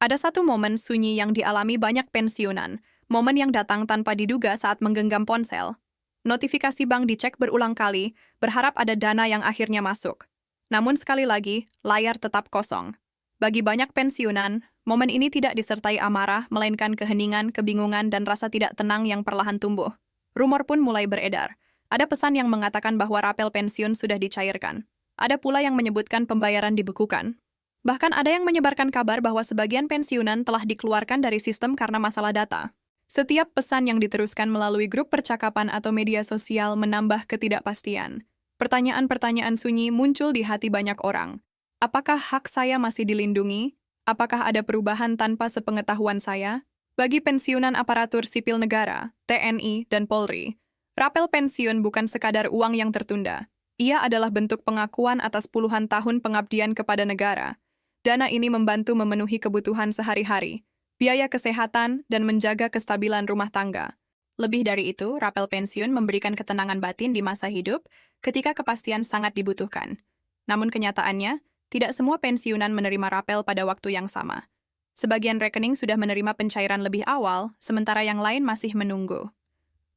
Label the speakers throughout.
Speaker 1: Ada satu momen sunyi yang dialami banyak pensiunan, momen yang datang tanpa diduga saat menggenggam ponsel. Notifikasi bank dicek berulang kali, berharap ada dana yang akhirnya masuk. Namun sekali lagi, layar tetap kosong. Bagi banyak pensiunan, momen ini tidak disertai amarah, melainkan keheningan, kebingungan, dan rasa tidak tenang yang perlahan tumbuh. Rumor pun mulai beredar. Ada pesan yang mengatakan bahwa rapel pensiun sudah dicairkan. Ada pula yang menyebutkan pembayaran dibekukan. Bahkan ada yang menyebarkan kabar bahwa sebagian pensiunan telah dikeluarkan dari sistem karena masalah data. Setiap pesan yang diteruskan melalui grup percakapan atau media sosial menambah ketidakpastian. Pertanyaan-pertanyaan sunyi muncul di hati banyak orang. Apakah hak saya masih dilindungi? Apakah ada perubahan tanpa sepengetahuan saya? Bagi pensiunan aparatur sipil negara, TNI, dan Polri, rapel pensiun bukan sekadar uang yang tertunda. Ia adalah bentuk pengakuan atas puluhan tahun pengabdian kepada negara. Dana ini membantu memenuhi kebutuhan sehari-hari, biaya kesehatan, dan menjaga kestabilan rumah tangga. Lebih dari itu, rapel pensiun memberikan ketenangan batin di masa hidup ketika kepastian sangat dibutuhkan. Namun kenyataannya, tidak semua pensiunan menerima rapel pada waktu yang sama. Sebagian rekening sudah menerima pencairan lebih awal, sementara yang lain masih menunggu.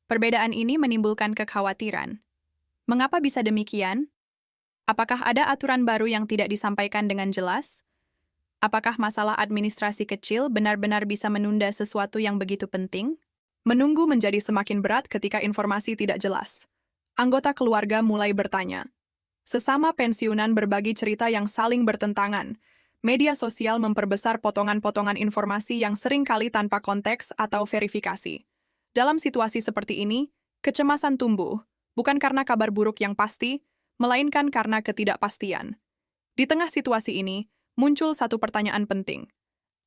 Speaker 1: Perbedaan ini menimbulkan kekhawatiran. Mengapa bisa demikian? Apakah ada aturan baru yang tidak disampaikan dengan jelas? Apakah masalah administrasi kecil benar-benar bisa menunda sesuatu yang begitu penting? Menunggu menjadi semakin berat ketika informasi tidak jelas. Anggota keluarga mulai bertanya. Sesama pensiunan berbagi cerita yang saling bertentangan. Media sosial memperbesar potongan-potongan informasi yang sering kali tanpa konteks atau verifikasi. Dalam situasi seperti ini, kecemasan tumbuh, bukan karena kabar buruk yang pasti, melainkan karena ketidakpastian. Di tengah situasi ini, muncul satu pertanyaan penting.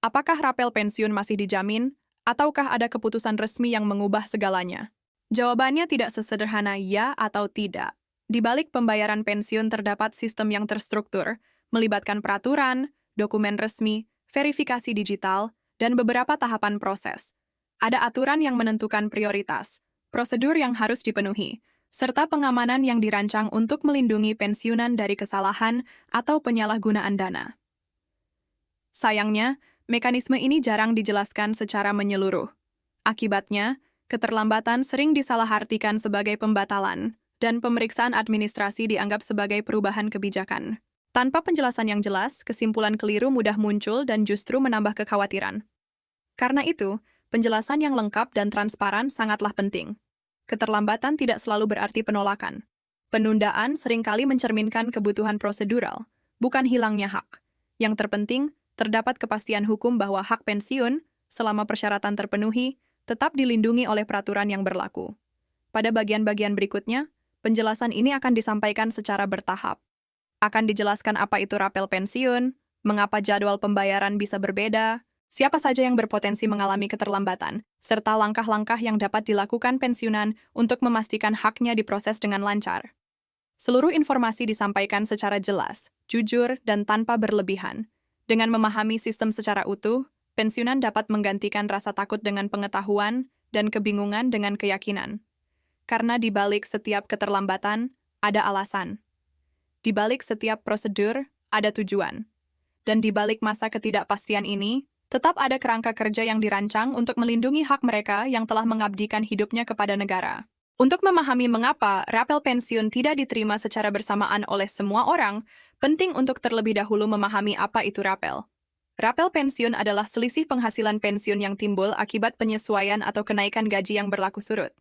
Speaker 1: Apakah rapel pensiun masih dijamin, ataukah ada keputusan resmi yang mengubah segalanya? Jawabannya tidak sesederhana ya atau tidak. Di balik pembayaran pensiun terdapat sistem yang terstruktur, melibatkan peraturan, dokumen resmi, verifikasi digital, dan beberapa tahapan proses. Ada aturan yang menentukan prioritas, prosedur yang harus dipenuhi, serta pengamanan yang dirancang untuk melindungi pensiunan dari kesalahan atau penyalahgunaan dana. Sayangnya, mekanisme ini jarang dijelaskan secara menyeluruh. Akibatnya, keterlambatan sering disalahartikan sebagai pembatalan, dan pemeriksaan administrasi dianggap sebagai perubahan kebijakan. Tanpa penjelasan yang jelas, kesimpulan keliru mudah muncul dan justru menambah kekhawatiran. Karena itu, penjelasan yang lengkap dan transparan sangatlah penting. Keterlambatan tidak selalu berarti penolakan. Penundaan seringkali mencerminkan kebutuhan prosedural, bukan hilangnya hak. Yang terpenting, terdapat kepastian hukum bahwa hak pensiun, selama persyaratan terpenuhi, tetap dilindungi oleh peraturan yang berlaku. Pada bagian-bagian berikutnya, penjelasan ini akan disampaikan secara bertahap. Akan dijelaskan apa itu rapel pensiun, mengapa jadwal pembayaran bisa berbeda, siapa saja yang berpotensi mengalami keterlambatan, serta langkah-langkah yang dapat dilakukan pensiunan untuk memastikan haknya diproses dengan lancar. Seluruh informasi disampaikan secara jelas, jujur, dan tanpa berlebihan. Dengan memahami sistem secara utuh, pensiunan dapat menggantikan rasa takut dengan pengetahuan dan kebingungan dengan keyakinan. Karena di balik setiap keterlambatan, ada alasan. Di balik setiap prosedur, ada tujuan. Dan di balik masa ketidakpastian ini, tetap ada kerangka kerja yang dirancang untuk melindungi hak mereka yang telah mengabdikan hidupnya kepada negara. Untuk memahami mengapa rapel pensiun tidak diterima secara bersamaan oleh semua orang, penting untuk terlebih dahulu memahami apa itu rapel. Rapel pensiun adalah selisih penghasilan pensiun yang timbul akibat penyesuaian atau kenaikan gaji yang berlaku surut.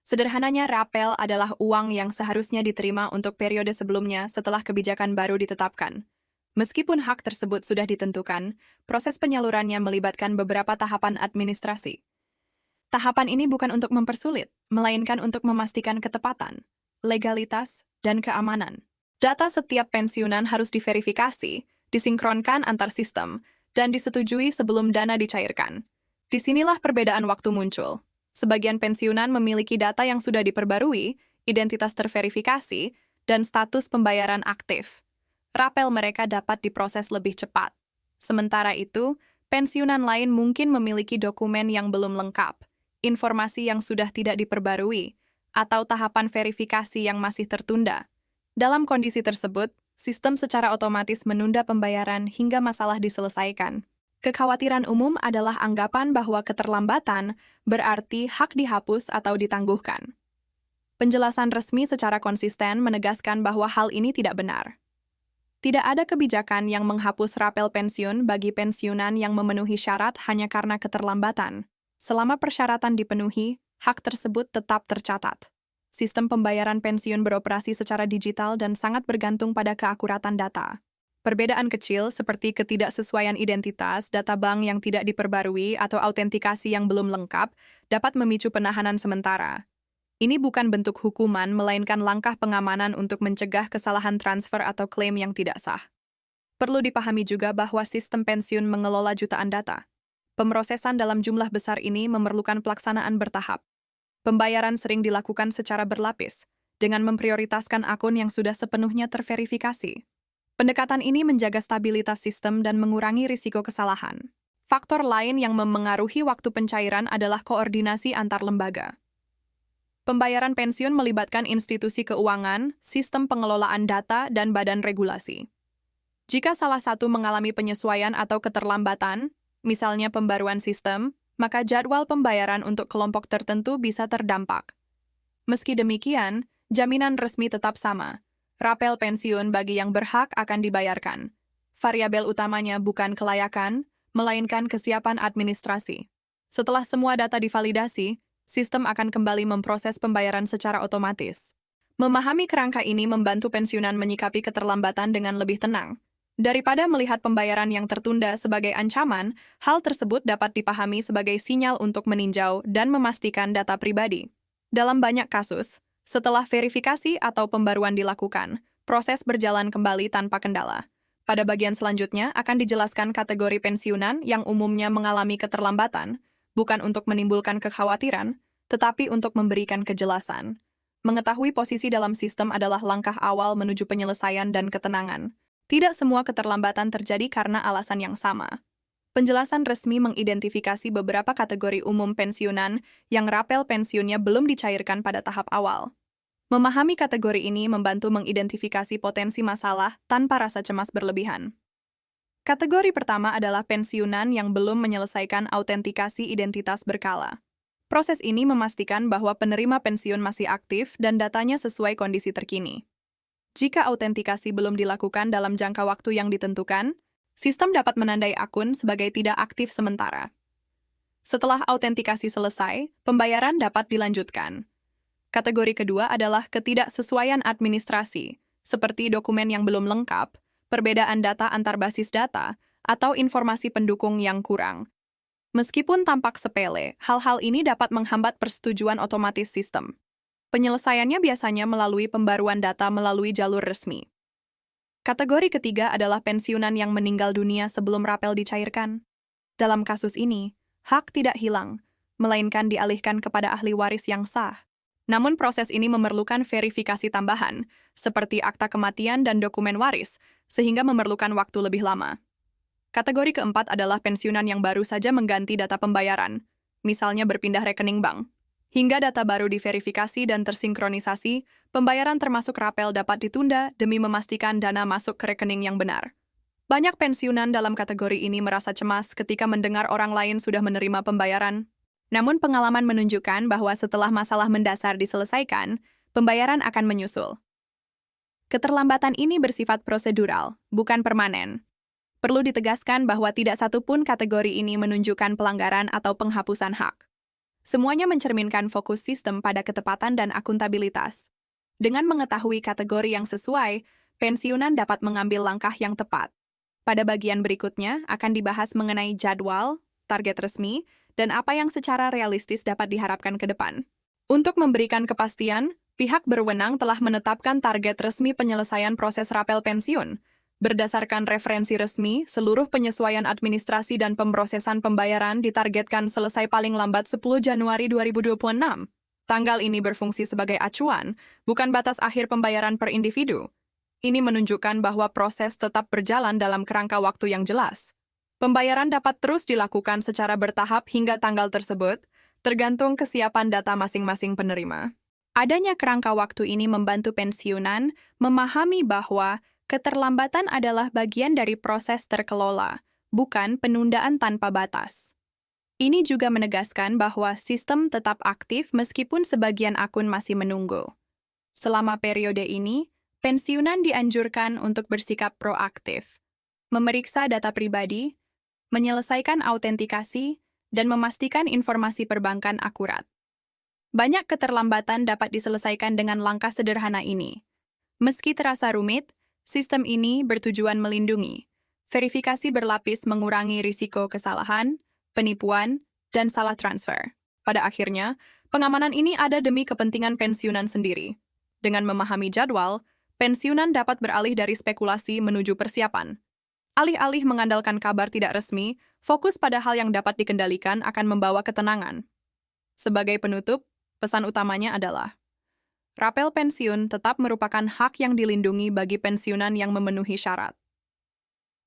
Speaker 1: Sederhananya, rapel adalah uang yang seharusnya diterima untuk periode sebelumnya setelah kebijakan baru ditetapkan. Meskipun hak tersebut sudah ditentukan, proses penyalurannya melibatkan beberapa tahapan administrasi. Tahapan ini bukan untuk mempersulit, melainkan untuk memastikan ketepatan, legalitas, dan keamanan. Data setiap pensiunan harus diverifikasi, disinkronkan antar sistem, dan disetujui sebelum dana dicairkan. Disinilah perbedaan waktu muncul. Sebagian pensiunan memiliki data yang sudah diperbarui, identitas terverifikasi, dan status pembayaran aktif. Rapel mereka dapat diproses lebih cepat. Sementara itu, pensiunan lain mungkin memiliki dokumen yang belum lengkap, informasi yang sudah tidak diperbarui, atau tahapan verifikasi yang masih tertunda. Dalam kondisi tersebut, sistem secara otomatis menunda pembayaran hingga masalah diselesaikan. Kekhawatiran umum adalah anggapan bahwa keterlambatan berarti hak dihapus atau ditangguhkan. Penjelasan resmi secara konsisten menegaskan bahwa hal ini tidak benar. Tidak ada kebijakan yang menghapus rapel pensiun bagi pensiunan yang memenuhi syarat hanya karena keterlambatan. Selama persyaratan dipenuhi, hak tersebut tetap tercatat. Sistem pembayaran pensiun beroperasi secara digital dan sangat bergantung pada keakuratan data. Perbedaan kecil seperti ketidaksesuaian identitas, data bank yang tidak diperbarui, atau autentikasi yang belum lengkap dapat memicu penahanan sementara. Ini bukan bentuk hukuman, melainkan langkah pengamanan untuk mencegah kesalahan transfer atau klaim yang tidak sah. Perlu dipahami juga bahwa sistem pensiun mengelola jutaan data. Pemrosesan dalam jumlah besar ini memerlukan pelaksanaan bertahap. Pembayaran sering dilakukan secara berlapis, dengan memprioritaskan akun yang sudah sepenuhnya terverifikasi. Pendekatan ini menjaga stabilitas sistem dan mengurangi risiko kesalahan. Faktor lain yang memengaruhi waktu pencairan adalah koordinasi antar lembaga. Pembayaran pensiun melibatkan institusi keuangan, sistem pengelolaan data, dan badan regulasi. Jika salah satu mengalami penyesuaian atau keterlambatan, misalnya pembaruan sistem, maka jadwal pembayaran untuk kelompok tertentu bisa terdampak. Meski demikian, jaminan resmi tetap sama. Rapel pensiun bagi yang berhak akan dibayarkan. Variabel utamanya bukan kelayakan, melainkan kesiapan administrasi. Setelah semua data divalidasi, sistem akan kembali memproses pembayaran secara otomatis. Memahami kerangka ini membantu pensiunan menyikapi keterlambatan dengan lebih tenang. Daripada melihat pembayaran yang tertunda sebagai ancaman, hal tersebut dapat dipahami sebagai sinyal untuk meninjau dan memastikan data pribadi. Dalam banyak kasus, setelah verifikasi atau pembaruan dilakukan, proses berjalan kembali tanpa kendala. Pada bagian selanjutnya akan dijelaskan kategori pensiunan yang umumnya mengalami keterlambatan, bukan untuk menimbulkan kekhawatiran, tetapi untuk memberikan kejelasan. Mengetahui posisi dalam sistem adalah langkah awal menuju penyelesaian dan ketenangan. Tidak semua keterlambatan terjadi karena alasan yang sama. Penjelasan resmi mengidentifikasi beberapa kategori umum pensiunan yang rapel pensiunnya belum dicairkan pada tahap awal. Memahami kategori ini membantu mengidentifikasi potensi masalah tanpa rasa cemas berlebihan. Kategori pertama adalah pensiunan yang belum menyelesaikan autentikasi identitas berkala. Proses ini memastikan bahwa penerima pensiun masih aktif dan datanya sesuai kondisi terkini. Jika autentikasi belum dilakukan dalam jangka waktu yang ditentukan, sistem dapat menandai akun sebagai tidak aktif sementara. Setelah autentikasi selesai, pembayaran dapat dilanjutkan. Kategori kedua adalah ketidaksesuaian administrasi, seperti dokumen yang belum lengkap, perbedaan data antar basis data, atau informasi pendukung yang kurang. Meskipun tampak sepele, hal-hal ini dapat menghambat persetujuan otomatis sistem. Penyelesaiannya biasanya melalui pembaruan data melalui jalur resmi. Kategori ketiga adalah pensiunan yang meninggal dunia sebelum rapel dicairkan. Dalam kasus ini, hak tidak hilang, melainkan dialihkan kepada ahli waris yang sah. Namun proses ini memerlukan verifikasi tambahan, seperti akta kematian dan dokumen waris, sehingga memerlukan waktu lebih lama. Kategori keempat adalah pensiunan yang baru saja mengganti data pembayaran, misalnya berpindah rekening bank. Hingga data baru diverifikasi dan tersinkronisasi, pembayaran termasuk rapel dapat ditunda demi memastikan dana masuk ke rekening yang benar. Banyak pensiunan dalam kategori ini merasa cemas ketika mendengar orang lain sudah menerima pembayaran. Namun pengalaman menunjukkan bahwa setelah masalah mendasar diselesaikan, pembayaran akan menyusul. Keterlambatan ini bersifat prosedural, bukan permanen. Perlu ditegaskan bahwa tidak satupun kategori ini menunjukkan pelanggaran atau penghapusan hak. Semuanya mencerminkan fokus sistem pada ketepatan dan akuntabilitas. Dengan mengetahui kategori yang sesuai, pensiunan dapat mengambil langkah yang tepat. Pada bagian berikutnya akan dibahas mengenai jadwal, target resmi, dan apa yang secara realistis dapat diharapkan ke depan. Untuk memberikan kepastian, pihak berwenang telah menetapkan target resmi penyelesaian proses rapel pensiun. Berdasarkan referensi resmi, seluruh penyesuaian administrasi dan pemrosesan pembayaran ditargetkan selesai paling lambat 10 Januari 2026. Tanggal ini berfungsi sebagai acuan, bukan batas akhir pembayaran per individu. Ini menunjukkan bahwa proses tetap berjalan dalam kerangka waktu yang jelas. Pembayaran dapat terus dilakukan secara bertahap hingga tanggal tersebut, tergantung kesiapan data masing-masing penerima. Adanya kerangka waktu ini membantu pensiunan memahami bahwa keterlambatan adalah bagian dari proses terkelola, bukan penundaan tanpa batas. Ini juga menegaskan bahwa sistem tetap aktif meskipun sebagian akun masih menunggu. Selama periode ini, pensiunan dianjurkan untuk bersikap proaktif, memeriksa data pribadi, menyelesaikan autentikasi, dan memastikan informasi perbankan akurat. Banyak keterlambatan dapat diselesaikan dengan langkah sederhana ini. Meski terasa rumit, sistem ini bertujuan melindungi. Verifikasi berlapis mengurangi risiko kesalahan, penipuan, dan salah transfer. Pada akhirnya, pengamanan ini ada demi kepentingan pensiunan sendiri. Dengan memahami jadwal, pensiunan dapat beralih dari spekulasi menuju persiapan. Alih-alih mengandalkan kabar tidak resmi, fokus pada hal yang dapat dikendalikan akan membawa ketenangan. Sebagai penutup, pesan utamanya adalah rapel pensiun tetap merupakan hak yang dilindungi bagi pensiunan yang memenuhi syarat.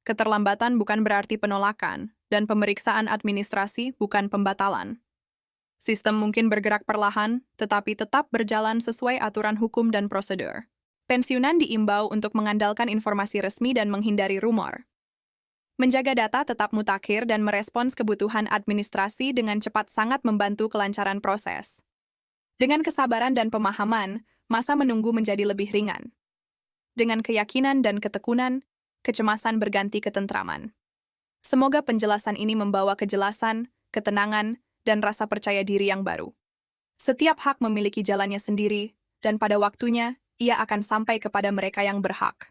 Speaker 1: Keterlambatan bukan berarti penolakan, dan pemeriksaan administrasi bukan pembatalan. Sistem mungkin bergerak perlahan, tetapi tetap berjalan sesuai aturan hukum dan prosedur. Pensiunan diimbau untuk mengandalkan informasi resmi dan menghindari rumor. Menjaga data tetap mutakhir dan merespons kebutuhan administrasi dengan cepat sangat membantu kelancaran proses. Dengan kesabaran dan pemahaman, masa menunggu menjadi lebih ringan. Dengan keyakinan dan ketekunan, kecemasan berganti ketentraman. Semoga penjelasan ini membawa kejelasan, ketenangan, dan rasa percaya diri yang baru. Setiap hak memiliki jalannya sendiri, dan pada waktunya, ia akan sampai kepada mereka yang berhak.